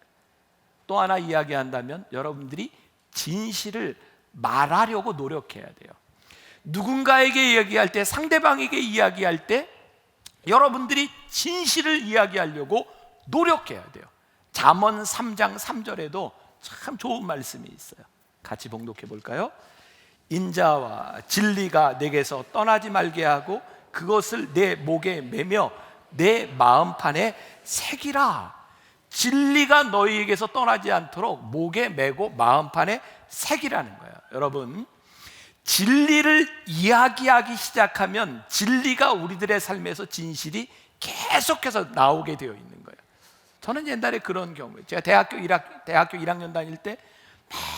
또 하나 이야기한다면 여러분들이 진실을 말하려고 노력해야 돼요. 누군가에게 이야기할 때, 상대방에게 이야기할 때 여러분들이 진실을 이야기하려고 노력해야 돼요. 잠언 3장 3절에도 참 좋은 말씀이 있어요. 같이 봉독해 볼까요? 인자와 진리가 내게서 떠나지 말게 하고 그것을 내 목에 매며 내 마음판에 새기라. 진리가 너희에게서 떠나지 않도록 목에 메고 마음판에 새기라는 거예요. 여러분, 진리를 이야기하기 시작하면 진리가 우리들의 삶에서 진실이 계속해서 나오게 되어 있는 거예요. 저는 옛날에 그런 경우에 제가 대학교 1학년 다닐 때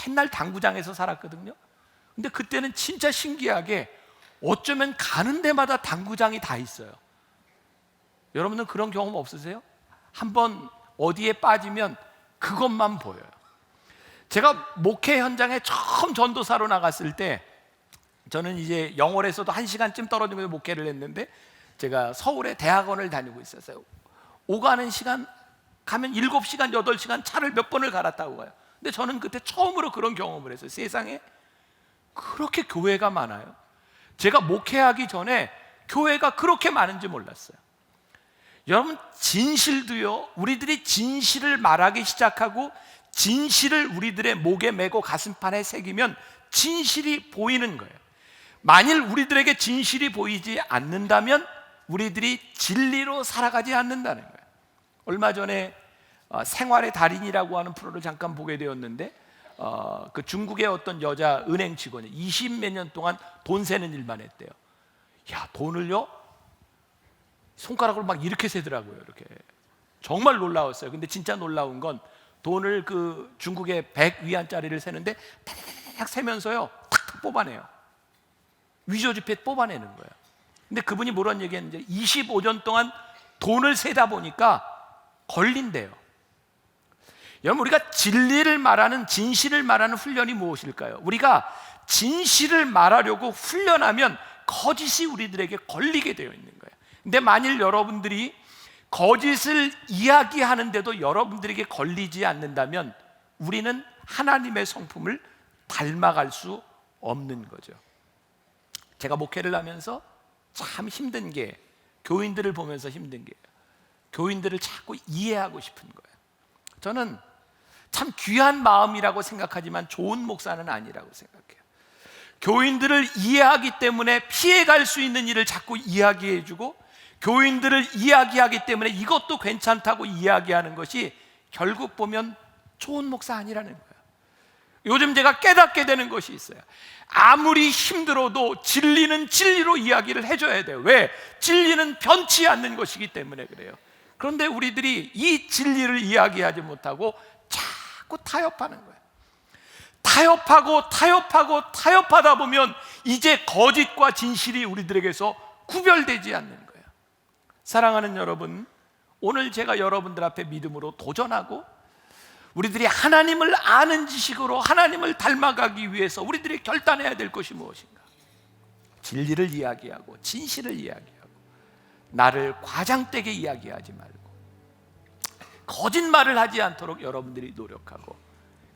맨날 당구장에서 살았거든요. 근데 그때는 진짜 신기하게 어쩌면 가는 데마다 당구장이 다 있어요. 여러분은 그런 경험 없으세요? 한번 어디에 빠지면 그것만 보여요. 제가 목회 현장에 처음 전도사로 나갔을 때, 저는 이제 영월에서도 1시간쯤 떨어지면서 목회를 했는데, 제가 서울에 대학원을 다니고 있었어요. 오가는 시간 가면 7시간, 8시간 차를 몇 번을 갈았다고 가요. 근데 저는 그때 처음으로 그런 경험을 했어요. 세상에 그렇게 교회가 많아요. 제가 목회하기 전에 교회가 그렇게 많은지 몰랐어요. 여러분, 진실도요, 우리들이 진실을 말하기 시작하고 진실을 우리들의 목에 메고 가슴판에 새기면 진실이 보이는 거예요. 만일 우리들에게 진실이 보이지 않는다면 우리들이 진리로 살아가지 않는다는 거예요. 얼마 전에 생활의 달인이라고 하는 프로를 잠깐 보게 되었는데, 그 중국의 어떤 여자 은행 직원이 20몇 년 동안 돈 세는 일만 했대요. 야, 돈을요 손가락으로 막 이렇게 세더라고요. 이렇게. 정말 놀라웠어요. 근데 진짜 놀라운 건 돈을 그 중국의 100위안짜리를 세는데 탁 세면서요 탁 뽑아내요. 위조지폐 뽑아내는 거예요. 근데 그분이 뭐란 얘기했는지, 25년 동안 돈을 세다 보니까 걸린대요. 여러분, 우리가 진리를 말하는, 진실을 말하는 훈련이 무엇일까요? 우리가 진실을 말하려고 훈련하면 거짓이 우리들에게 걸리게 되어 있는 거예요. 근데 만일 여러분들이 거짓을 이야기하는데도 여러분들에게 걸리지 않는다면 우리는 하나님의 성품을 닮아갈 수 없는 거죠. 제가 목회를 하면서 참 힘든 게, 교인들을 보면서 힘든 게, 교인들을 자꾸 이해하고 싶은 거예요. 저는 참 귀한 마음이라고 생각하지만 좋은 목사는 아니라고 생각해요. 교인들을 이해하기 때문에 피해갈 수 있는 일을 자꾸 이야기해주고, 교인들을 이야기하기 때문에 이것도 괜찮다고 이야기하는 것이 결국 보면 좋은 목사 아니라는 거예요. 요즘 제가 깨닫게 되는 것이 있어요. 아무리 힘들어도 진리는 진리로 이야기를 해줘야 돼요. 왜? 진리는 변치 않는 것이기 때문에 그래요. 그런데 우리들이 이 진리를 이야기하지 못하고 자꾸 타협하는 거예요. 타협하다 보면 이제 거짓과 진실이 우리들에게서 구별되지 않는 거예요. 사랑하는 여러분, 오늘 제가 여러분들 앞에 믿음으로 도전하고 우리들이 하나님을 아는 지식으로 하나님을 닮아가기 위해서 우리들이 결단해야 될 것이 무엇인가? 진리를 이야기하고 진실을 이야기하고 나를 과장되게 이야기하지 말고 거짓말을 하지 않도록 여러분들이 노력하고,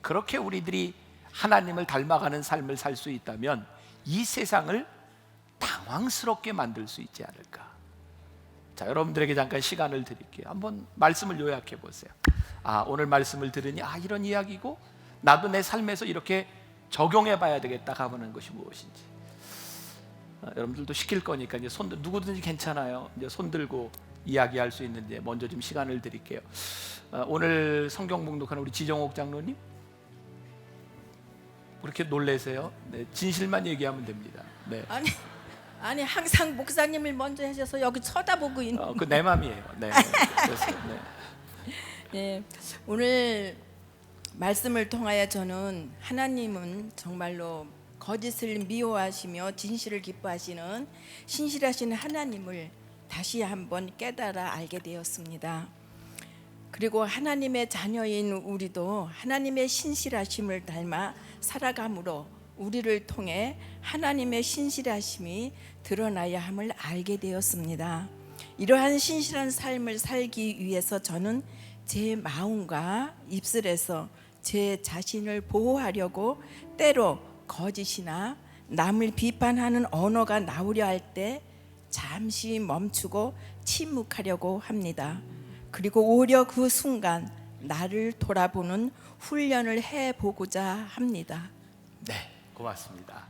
그렇게 우리들이 하나님을 닮아가는 삶을 살 수 있다면 이 세상을 당황스럽게 만들 수 있지 않을까. 자, 여러분들에게 잠깐 시간을 드릴게요. 한번 말씀을 요약해 보세요. 오늘 말씀을 들으니 이런 이야기고 나도 내 삶에서 이렇게 적용해 봐야 되겠다 하는 것이 무엇인지. 여러분들도 시킬 거니까 이제 손, 누구든지 괜찮아요. 이제 손 들고 이야기할 수 있는데 먼저 좀 시간을 드릴게요. 오늘 성경 봉독하는 우리 지정옥 장로님, 그렇게 놀래세요? 네, 진실만 얘기하면 됩니다. 네. 아니 항상 목사님을 먼저 하셔서 여기 쳐다보고 있는. 그 내 맘이에요. 네. 네. 네, 오늘 말씀을 통하여 저는 하나님은 정말로 거짓을 미워하시며 진실을 기뻐하시는 신실하신 하나님을 다시 한번 깨달아 알게 되었습니다. 그리고 하나님의 자녀인 우리도 하나님의 신실하심을 닮아 살아감으로 우리를 통해 하나님의 신실하심이 드러나야 함을 알게 되었습니다. 이러한 신실한 삶을 살기 위해서 저는 제 마음과 입술에서 제 자신을 보호하려고 때로 거짓이나 남을 비판하는 언어가 나오려 할 때 잠시 멈추고 침묵하려고 합니다. 그리고 오히려 그 순간 나를 돌아보는 훈련을 해보고자 합니다. 네, 고맙습니다.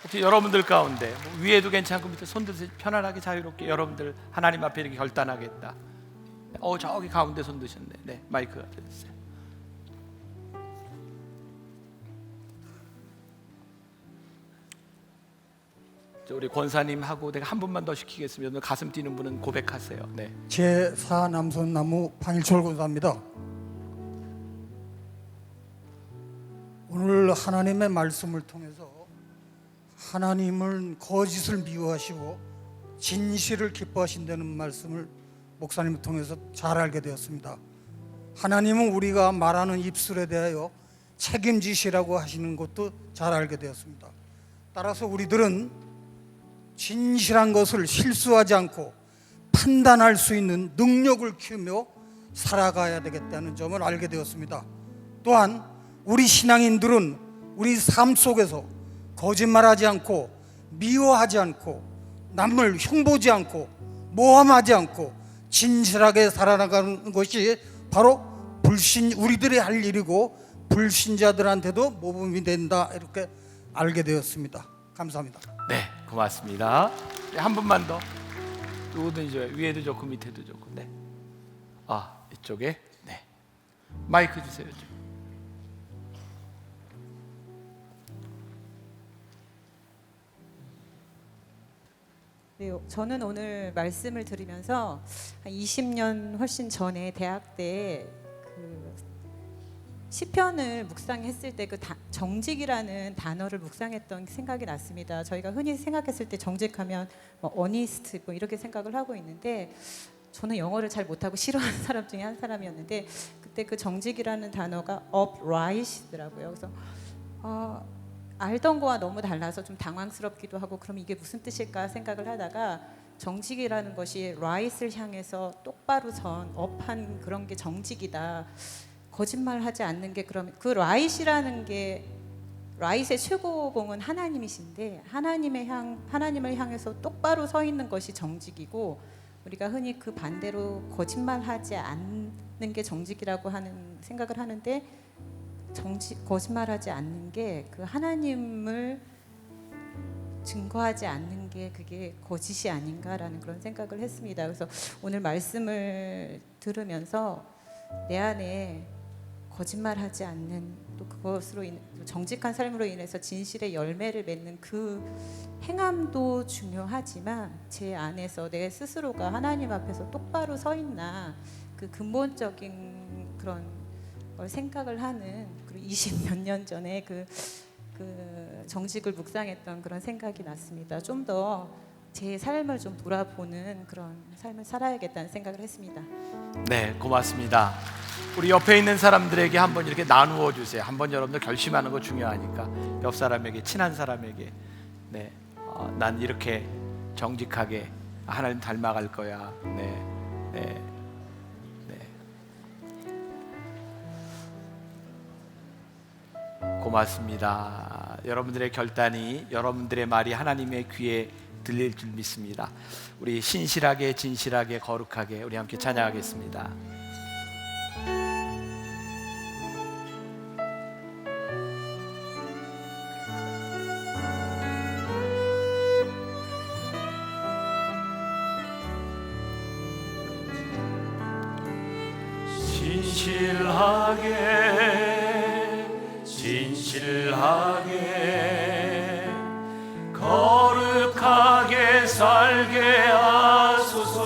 혹시 여러분들 가운데 위에도 괜찮고 밑에 손 드세요. 편안하게 자유롭게 여러분들 하나님 앞에 이렇게 결단하겠다. 저기 가운데 손 드셨네. 네, 마이크 앞에 드세요. 우리 권사님하고 내가 한 분만 더 시키겠습니다. 오늘 가슴 뛰는 분은 고백하세요. 네. 제4 남선나무 방일철 권사입니다. 오늘 하나님의 말씀을 통해서 하나님은 거짓을 미워하시고 진실을 기뻐하신다는 말씀을 목사님을 통해서 잘 알게 되었습니다. 하나님은 우리가 말하는 입술에 대하여 책임지시라고 하시는 것도 잘 알게 되었습니다. 따라서 우리들은 진실한 것을 실수하지 않고 판단할 수 있는 능력을 키우며 살아가야 되겠다는 점을 알게 되었습니다. 또한 우리 신앙인들은 우리 삶 속에서 거짓말하지 않고 미워하지 않고 남을 흉보지 않고 모함하지 않고 진실하게 살아나가는 것이 바로 우리들이 할 일이고 불신자들한테도 모범이 된다, 이렇게 알게 되었습니다. 감사합니다. 네, 고맙습니다. 네, 한 분만 더. 누구든지 좋아요. 위에도 좋고 밑에도 좋고. 네. 이쪽에. 네. 마이크 주세요. 네, 저는 오늘 말씀을 들으면서 한 20년 훨씬 전에 대학 때 그 시편을 묵상했을 때 그 정직이라는 단어를 묵상했던 생각이 났습니다. 저희가 흔히 생각했을 때 정직하면 어니스트 이렇게 생각을 하고 있는데, 저는 영어를 잘 못하고 싫어하는 사람 중에 한 사람이었는데, 그때 그 정직이라는 단어가 upright이더라고요. 그래서 알던 거와 너무 달라서 좀 당황스럽기도 하고, 그럼 이게 무슨 뜻일까 생각을 하다가, 정직이라는 것이 right을 향해서 똑바로 선 업한 그런 게 정직이다. 거짓말하지 않는 게, 그러면 그 right이라는 게, right의 최고봉은 하나님이신데 하나님을 향해서 똑바로 서 있는 것이 정직이고, 우리가 흔히 그 반대로 거짓말하지 않는 게 정직이라고 하는 생각을 하는데, 거짓말하지 않는 게 그 하나님을 증거하지 않는 게 그게 거짓이 아닌가라는 그런 생각을 했습니다. 그래서 오늘 말씀을 들으면서 내 안에 거짓말하지 않는, 또 그것으로 정직한 삶으로 인해서 진실의 열매를 맺는 그 행함도 중요하지만, 제 안에서 내 스스로가 하나님 앞에서 똑바로 서 있나, 그 근본적인 그런 걸 생각을 하는, 그리고 20몇 년 전에 그 정직을 묵상했던 그런 생각이 났습니다. 좀 더 제 삶을 좀 돌아보는 그런 삶을 살아야겠다는 생각을 했습니다. 네, 고맙습니다. 우리 옆에 있는 사람들에게 한번 이렇게 나누어 주세요. 한번 여러분들 결심하는 거 중요하니까 옆 사람에게, 친한 사람에게, 네, 난 이렇게 정직하게 하나님 닮아갈 거야. 네, 네, 네. 고맙습니다. 여러분들의 결단이, 여러분들의 말이 하나님의 귀에 들릴 줄 믿습니다. 우리 신실하게, 진실하게, 거룩하게 우리 함께 찬양하겠습니다. 진실하게 거룩하게 살게 하소서.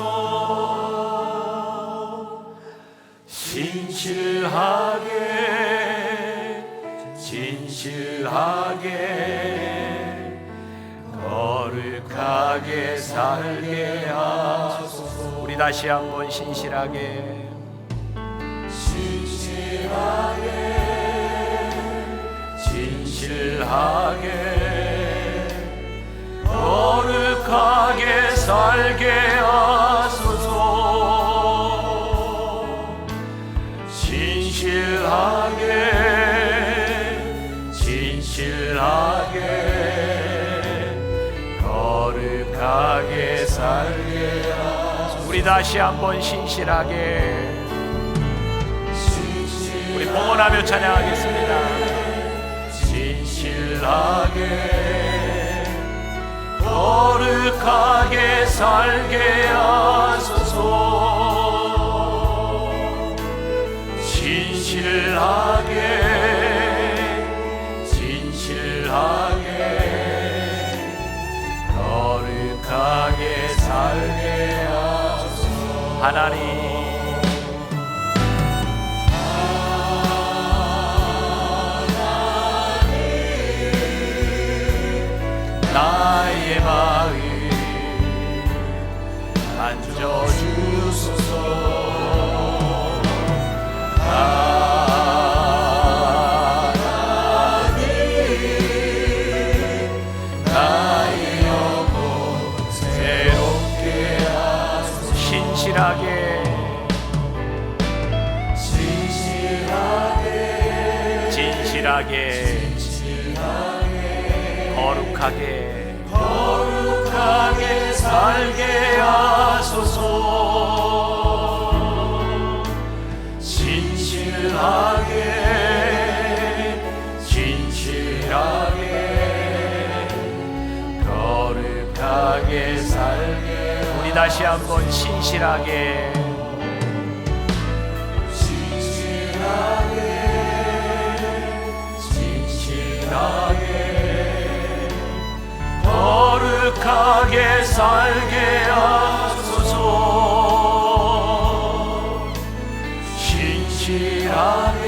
진실하게 거룩하게 살게 하소서. 우리 다시 한번 신실하게 거룩하게 살게 하소서. 진실하게 거룩하게 살게 하소서. 우리 다시 한번 신실하게, 우리 봉헌하며 찬양하겠습니다. 신실하게 거룩하게 살게 하소서. 진실하게 거룩하게 살게 하소서. 하나님, 나의 마음 만져주소서. 하나님, 나의 영혼 새롭게 하소서. 진실하게 거룩하게 살게 하소서. 진실하게 거룩하게 살게. 우리 다시 한번 진실하게 거룩하게 살게 하소서. 진실하게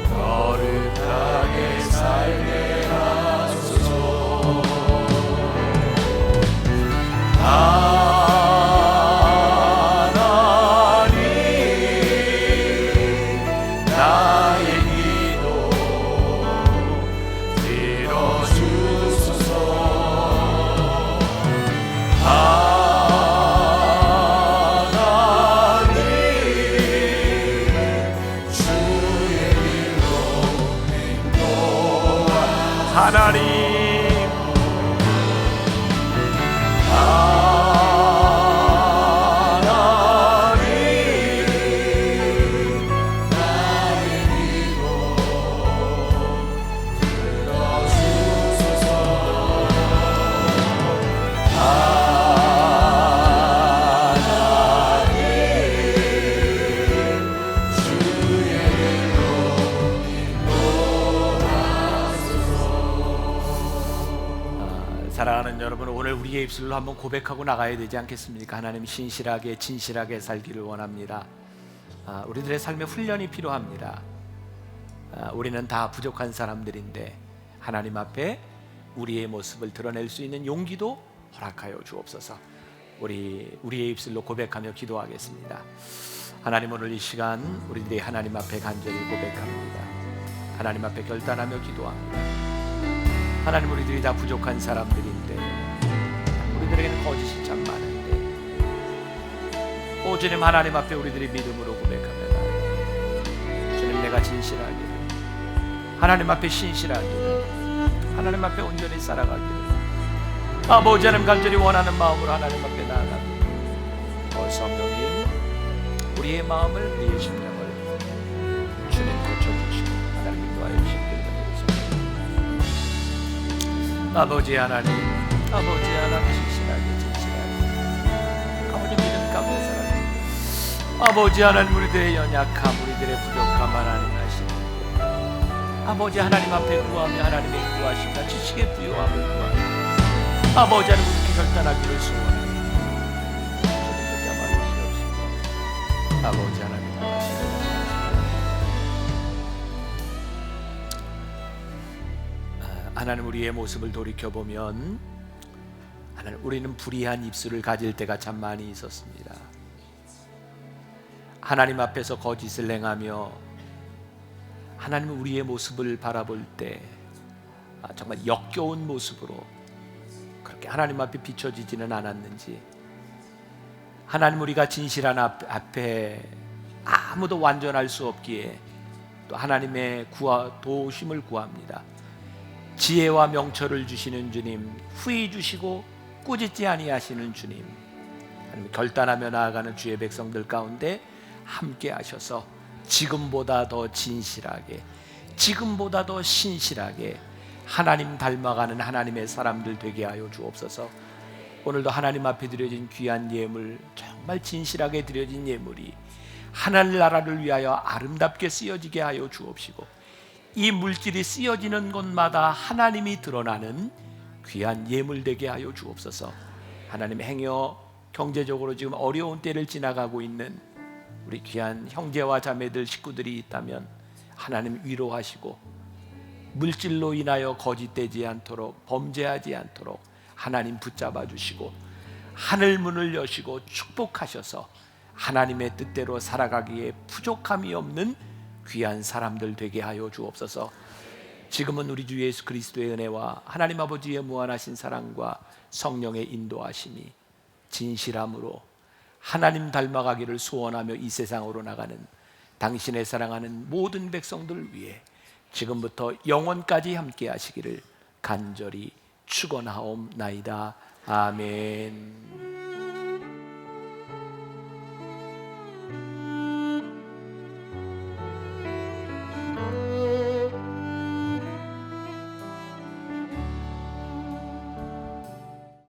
거룩하게 살게 하소서. 하나님, 나의 기도 들어주소서. 하나님, 주의 일로 행동하소서. 하나님, 사랑하는 여러분, 오늘 우리의 입술로 한번 고백하고 나가야 되지 않겠습니까? 하나님, 신실하게 진실하게 살기를 원합니다. 우리들의 삶에 훈련이 필요합니다. 우리는 다 부족한 사람들인데 하나님 앞에 우리의 모습을 드러낼 수 있는 용기도 허락하여 주옵소서. 우리의 입술로 고백하며 기도하겠습니다. 하나님, 오늘 이 시간 우리들이 하나님 앞에 간절히 고백합니다. 하나님 앞에 결단하며 기도합니다. 하나님, 우리들이 다 부족한 사람들인데 우리들에게는 거짓이 참 많은데 주님, 하나님 앞에 우리들이 믿음으로 고백합니다. 주님, 내가 진실하기를, 하나님 앞에 신실하기를, 하나님 앞에 온전히 살아가기를 아버지 하나님 간절히 원하는 마음으로 하나님 앞에 나아갑니다. 성령님, 우리의 마음을, 우리의 심령을 주님 고쳐주시고 하나님 인도하여 주시길 아버지 하나님, 아버지 하나님, 진실하게 아버지 믿음 가운데 살아가는 아버지 하나님, 우리들의 연약함, 우리들의 부족함 하나님 아시는데 아버지 하나님 앞에 구하며 하나님의 구하심과 지식의 부요함을 구하며 아버지 하나님, 그렇게 결단하기를 소원합니다. 주님 붙잡아 주시옵시고 아버지 하나님 하나님, 우리의 모습을 돌이켜보면 하나님, 우리는 불의한 입술을 가질 때가 참 많이 있었습니다. 하나님 앞에서 거짓을 행하며 하나님 우리의 모습을 바라볼 때 정말 역겨운 모습으로 그렇게 하나님 앞에 비춰지지는 않았는지, 하나님, 우리가 진실한 앞에 아무도 완전할 수 없기에 또 하나님의 도우심을 구합니다. 지혜와 명철을 주시는 주님, 후히 주시고 꾸짖지 아니하시는 주님, 하나님, 결단하며 나아가는 주의 백성들 가운데 함께 하셔서 지금보다 더 진실하게 지금보다 더 신실하게 하나님 닮아가는 하나님의 사람들 되게 하여 주옵소서. 오늘도 하나님 앞에 드려진 귀한 예물, 정말 진실하게 드려진 예물이 하나님 나라를 위하여 아름답게 쓰여지게 하여 주옵시고, 이 물질이 쓰여지는 곳마다 하나님이 드러나는 귀한 예물 되게 하여 주옵소서. 하나님, 행여 경제적으로 지금 어려운 때를 지나가고 있는 우리 귀한 형제와 자매들, 식구들이 있다면 하나님 위로하시고, 물질로 인하여 거짓되지 않도록, 범죄하지 않도록 하나님 붙잡아 주시고, 하늘 문을 여시고 축복하셔서 하나님의 뜻대로 살아가기에 부족함이 없는 귀한 사람들 되게 하여 주옵소서. 지금은 우리 주 예수 그리스도의 은혜와 하나님 아버지의 무한하신 사랑과 성령의 인도하심이 진실함으로 하나님 닮아가기를 소원하며 이 세상으로 나가는 당신의 사랑하는 모든 백성들 위해 지금부터 영원까지 함께 하시기를 간절히 축원하옵나이다. 아멘.